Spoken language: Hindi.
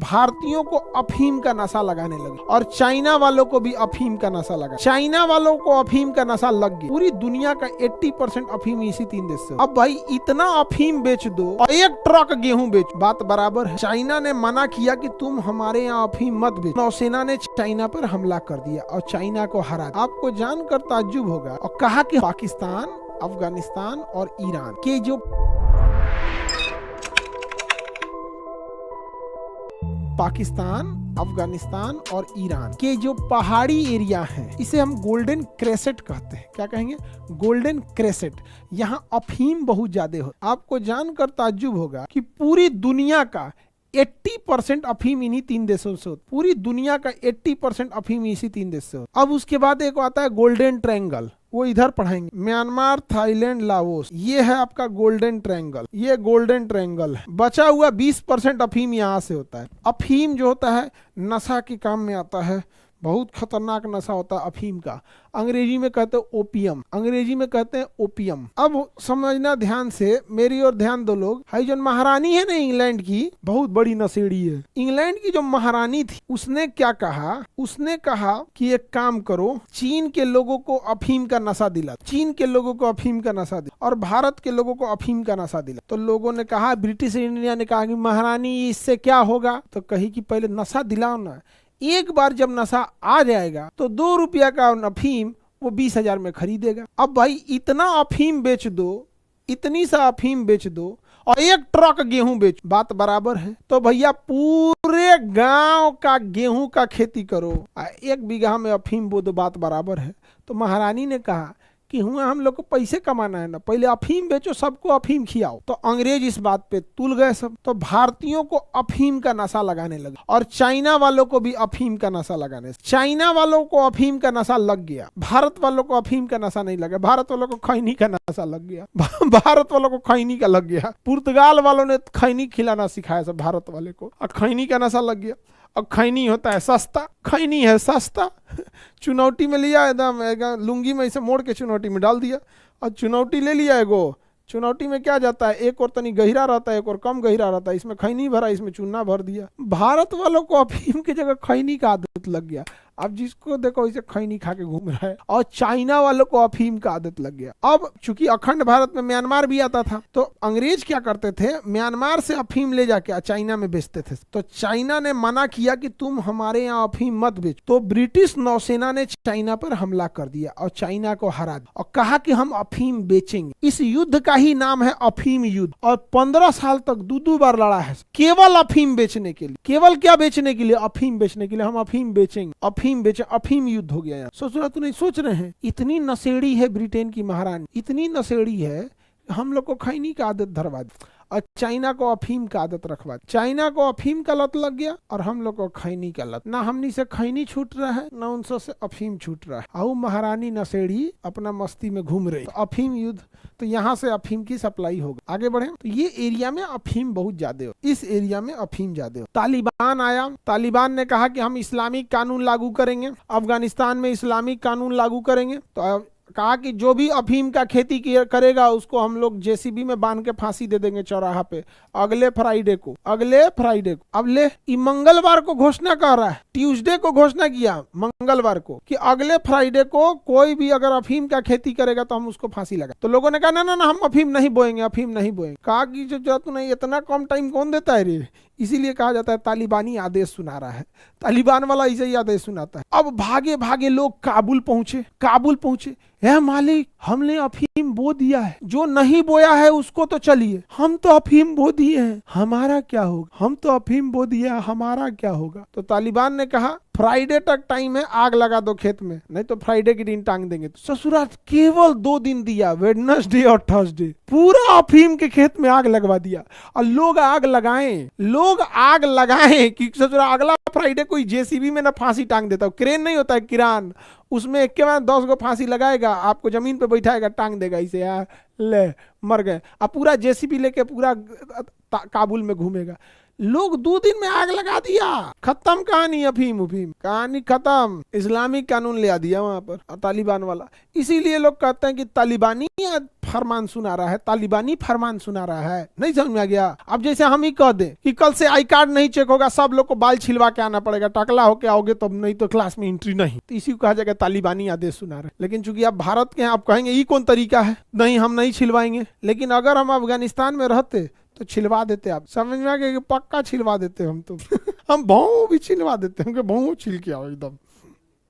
भारतीयों को अफीम का नशा लगाने लगे और चाइना वालों को भी अफीम का नशा लगा। चाइना वालों को अफीम का नशा लग गया। पूरी दुनिया का 80% अफीम इसी 3 देश से। अब भाई इतना अफीम बेच दो और 1 ट्रक गेहूं बेच, बात बराबर है। चाइना ने मना किया कि तुम हमारे यहाँ अफीम मत बेच। नौसेना ने चाइना पर हमला कर दिया और चाइना को हरा दिया। आपको जानकर ताज्जुब होगा। और कहा कि पाकिस्तान, अफगानिस्तान और ईरान के जो पाकिस्तान, अफगानिस्तान और ईरान के जो पहाड़ी एरिया है, इसे हम गोल्डन क्रेसेट कहते हैं। क्या कहेंगे? गोल्डन क्रेसेट। यहाँ अफीम बहुत ज्यादा हो। आपको जानकर ताज्जुब होगा कि पूरी दुनिया का 80% अफीम इन्हीं 3 देशों से होता। पूरी दुनिया का 80% अफीम इसी 3 देश से होता। अब उसके बाद एक आता है गोल्डन ट्रायंगल, वो इधर पढ़ाएंगे। म्यांमार, थाईलैंड, लाओस, ये है आपका गोल्डन ट्रायंगल। ये गोल्डन ट्रायंगल है। बचा हुआ 20% अफीम यहाँ से होता है। अफीम जो होता है नशा के काम में आता है। बहुत खतरनाक नशा होता है अफीम का। अंग्रेजी में कहते हैं ओपियम, अंग्रेजी में कहते हैं ओपियम। अब समझना ध्यान से, मेरी ओर ध्यान दो लोग। हाई जो महारानी है ना इंग्लैंड की, बहुत बड़ी नशेड़ी है। इंग्लैंड की जो महारानी थी, उसने क्या कहा? उसने कहा कि एक काम करो, चीन के लोगों को अफीम का नशा दिला, चीन के लोगों को अफीम का नशा दिला और भारत के लोगों को अफीम का नशा दिला। तो लोगों ने कहा, ब्रिटिश इंडिया ने कहा कि महारानी इससे क्या होगा? तो कही कि पहले नशा दिलाओ ना। एक बार जब नशा आ जाएगा तो 2 रुपया का अफीम वो 20,000 में खरीदेगा। अब भाई इतना अफीम बेच दो, इतनी सा अफीम बेच दो और 1 ट्रक गेहूं बेच, बात बराबर है। तो भैया पूरे गांव का गेहूं का खेती करो, 1 बीघा में अफीम बो दो, बात बराबर है। तो महारानी ने कहा कि हुआ हम लोग को पैसे कमाना है ना, पहले अफीम बेचो, सबको अफीम खिलाओ। तो अंग्रेज इस बात पे तुल गए सब। तो भारतीयों को अफीम का नशा लगाने लगे और चाइना वालों को भी अफीम का नशा लगाने। चाइना वालों को अफीम का नशा लग गया, भारत वालों को अफीम का नशा नहीं लगा। भारत वालों को खैनी का नशा लग गया। भारत वालों को खैनी का लग गया। पुर्तगाल वालों ने खैनी खिलाना सिखाया सब भारत वाले को, और खैनी का नशा लग गया। अब खैनी होता है सस्ता, खैनी है सस्ता। चुनौती में लिया एकदम लुंगी में इसे मोड़ के चुनौती में डाल दिया और चुनौती ले लिया एगो। चुनौती में क्या जाता है, एक और तनी गहिरा रहता है, एक और कम गहिरा रहता है। इसमें खैनी भरा, इसमें चूना भर दिया। भारत वालों को अफीम की जगह खैनी का आदत लग गया। अब जिसको देखो इसे खैनी खा के घूम रहा है। और चाइना वालों को अफीम का आदत लग गया। अब चूंकि अखंड भारत में म्यांमार भी आता था, तो अंग्रेज क्या करते थे, म्यांमार से अफीम ले जाके चाइना में बेचते थे। तो चाइना ने मना किया कि तुम हमारे यहाँ अफीम मत बेचो। तो ब्रिटिश नौसेना ने चाइना पर हमला कर दिया और चाइना को हरा दिया और कहा कि हम अफीम बेचेंगे। इस युद्ध का ही नाम है अफीम युद्ध। और 15 साल तक 2 बार लड़ा है, केवल अफीम बेचने के लिए। केवल क्या बेचने के लिए? अफीम बेचने के लिए। हम अफीम बेचेंगे, अफीम बेचे। अफीम युद्ध हो गया यार। सोच रहा तो नहीं सोच रहे हैं? इतनी नशेड़ी है ब्रिटेन की महारानी, इतनी नशेड़ी है, हम लोग को खैनी का आदत धरवा दी और चाइना को अफीम का आदत रखवा दी। चाइना को अफीम का लत लग गया और हम लोग को खैनी का लत। ना हमनी से खैनी छूट रहा है, ना उनसे से अफीम छूट रहा है। आओ महारानी नशेड़ी अपना मस्ती में घूम रही। तो अफीम युद्ध, तो यहाँ से अफीम की सप्लाई होगा। आगे बढ़े तो ये एरिया में अफीम बहुत ज्यादा हो, इस एरिया में अफीम ज्यादा हो। तालिबान आया, तालिबान ने कहा कि हम इस्लामिक कानून लागू करेंगे, अफगानिस्तान में इस्लामिक कानून लागू करेंगे। तो कहा कि जो भी अफीम का खेती करेगा उसको हम लोग जेसीबी में बांध के फांसी दे देंगे चौराहा पे अगले फ्राइडे को। अब ले मंगलवार को घोषणा कर रहा है, ट्यूसडे को घोषणा किया मंगलवार को कि अगले फ्राइडे को कोई भी अगर अफीम का खेती करेगा तो हम उसको फांसी लगा। तो लोगों ने कहा ना ना ना, हम अफीम नहीं बोएंगे, अफीम नहीं बोएंगे। कहा कि जो तू नहीं, इतना कम टाइम कौन देता है रे? इसीलिए कहा जाता है तालिबानी आदेश सुना रहा है। तालिबान वाला इसे ही आदेश सुनाता है। अब भागे भागे लोग काबुल पहुंचे। है मालिक, हमने अफीम बो दिया है, जो नहीं बोया है उसको तो चलिए, हम तो अफीम बो दिए हैं, हमारा क्या होगा? हम तो अफीम बो दिया, हमारा क्या होगा? तो तालिबान ने कहा फ्राइडे तक टाइम है, आग लगा दो खेत में, नहीं तो फ्राइडे के दिन टांग देंगे। तो ससुराल केवल 2 दिन दिया, वेडनेसडे और थर्सडे, पूरा अफीम के खेत में आग लगवा दिया। और लोग आग लगाएं कि ससुराल अगला फ्राइडे कोई जेसीबी में ना फांसी टांग देता। क्रेन नहीं होता है, किरान, उसमें एक के बाद 10 गो फांसी लगाएगा, आपको जमीन पे बैठाएगा, टांग देगा इसे, यार ले मर गए। अब पूरा जेसीबी लेके पूरा काबुल में घूमेगा। लोग 2 दिन में आग लगा दिया, खत्म कहानी, अफीम उफीम कहानी खत्म, इस्लामिक कानून ले आ दिया वहां पर तालिबान वाला। इसीलिए लोग कहते हैं कि तालिबानी फरमान सुना रहा है, तालिबानी फरमान सुना रहा है। नहीं समझ में आ गया? अब जैसे हम ही कह दें कि कल से आई कार्ड नहीं चेक होगा, सब लोग को बाल छिलवा के आना पड़ेगा, टकला होके आओगे तब, नहीं तो क्लास में एंट्री नहीं, तो इसी को कहा जाएगा तालिबानी आदेश सुना रहे। लेकिन चूंकि आप भारत के हैं, आप कहेंगे ये कौन तरीका है, नहीं हम नहीं छिलवाएंगे। लेकिन अगर हम अफगानिस्तान में रहते तो छिलवा देते। आप समझ में आ गया कि पक्का छिलवा देते हम तो हम भाव भी छिलवा देते हैं, भाव छिल के आओ एकदम।